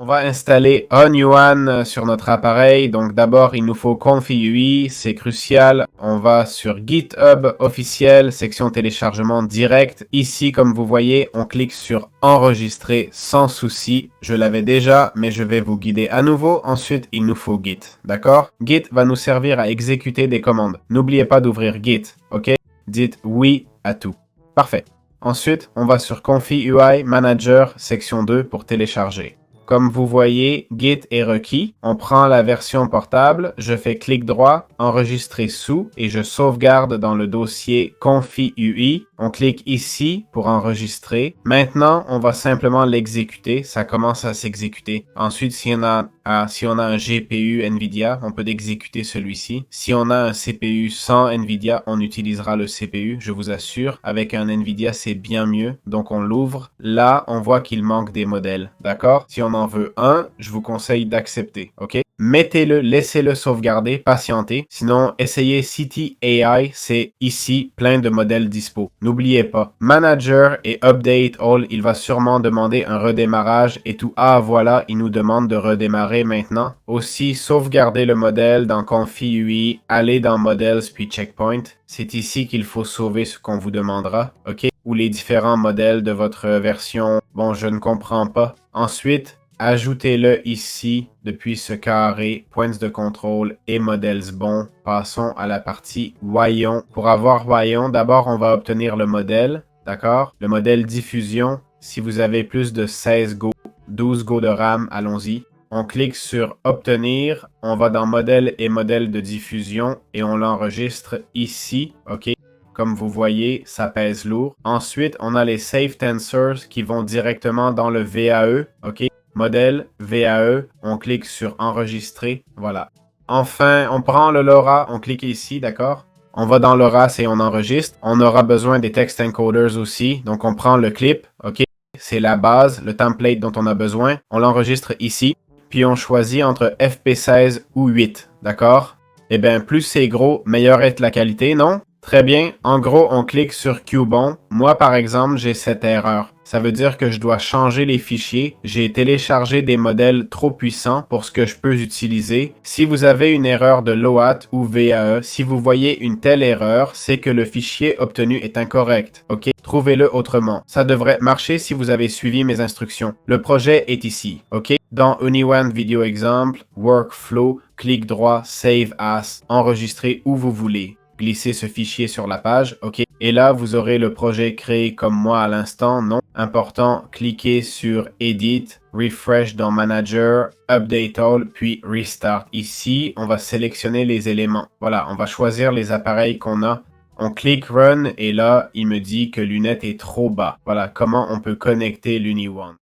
On va installer OnYuan sur notre appareil. Donc d'abord, il nous faut Confi UI, c'est crucial. On va sur GitHub officiel, section téléchargement direct. Ici, comme vous voyez, on clique sur enregistrer sans souci. Je l'avais déjà, mais je vais vous guider à nouveau. Ensuite, il nous faut Git, d'accord? Git va nous servir à exécuter des commandes. N'oubliez pas d'ouvrir Git, ok? Dites oui à tout. Parfait. Ensuite, on va sur Confi UI Manager, section 2 pour télécharger. Comme vous voyez, Git est requis. On prend la version portable, je fais clic droit, enregistrer sous et je sauvegarde dans le dossier Confi UI. On clique ici pour enregistrer. Maintenant, on va simplement l'exécuter. Ça commence à s'exécuter. Ensuite, si on a un GPU NVIDIA, on peut exécuter celui-ci. Si on a un CPU sans NVIDIA, on utilisera le CPU, je vous assure. Avec un NVIDIA, c'est bien mieux. Donc, on l'ouvre. Là, on voit qu'il manque des modèles. D'accord? Si on en veut un, je vous conseille d'accepter. OK? Mettez-le, laissez-le sauvegarder, patientez. Sinon, essayez City AI, c'est ici plein de modèles dispo. N'oubliez pas, Manager et Update All, il va sûrement demander un redémarrage et tout. Ah voilà, il nous demande de redémarrer maintenant. Aussi, sauvegardez le modèle dans Confi UI, allez dans Models puis Checkpoint. C'est ici qu'il faut sauver ce qu'on vous demandera, ok? Ou les différents modèles de votre version. Bon, je ne comprends pas. Ensuite, ajoutez-le ici depuis ce carré, points de contrôle et modèles bons. Passons à la partie Voyons. Pour avoir Voyons, d'abord on va obtenir le modèle, d'accord? Le modèle diffusion. Si vous avez plus de 16 Go, 12 Go de RAM, allons-y. On clique sur Obtenir, on va dans Modèle et Modèle de diffusion et on l'enregistre ici, ok? Comme vous voyez, ça pèse lourd. Ensuite, on a les Safe Tensors qui vont directement dans le VAE, ok? Modèle, VAE, on clique sur Enregistrer, voilà. Enfin, on prend le LoRa, on clique ici, d'accord? On va dans LoRa et on enregistre. On aura besoin des text encoders aussi, donc on prend le clip, ok? C'est la base, le template dont on a besoin. On l'enregistre ici, puis on choisit entre FP16 ou 8, d'accord? Eh bien, plus c'est gros, meilleure est la qualité, non? Très bien. En gros, on clique sur Cubon. Moi, par exemple, j'ai cette erreur. Ça veut dire que je dois changer les fichiers. J'ai téléchargé des modèles trop puissants pour ce que je peux utiliser. Si vous avez une erreur de LOAT ou VAE, si vous voyez une telle erreur, c'est que le fichier obtenu est incorrect. Ok? Trouvez-le autrement. Ça devrait marcher si vous avez suivi mes instructions. Le projet est ici. Ok? Dans OnYuan Video Example, Workflow, clic droit, Save As, enregistrer où vous voulez. Glissez ce fichier sur la page, ok? Et là, vous aurez le projet créé comme moi à l'instant, non? Important, cliquez sur Edit, Refresh dans Manager, Update All, puis Restart. Ici, on va sélectionner les éléments. Voilà, on va choisir les appareils qu'on a. On clique Run et là, il me dit que Lunette est trop bas. Voilà, comment on peut connecter l'UniOne.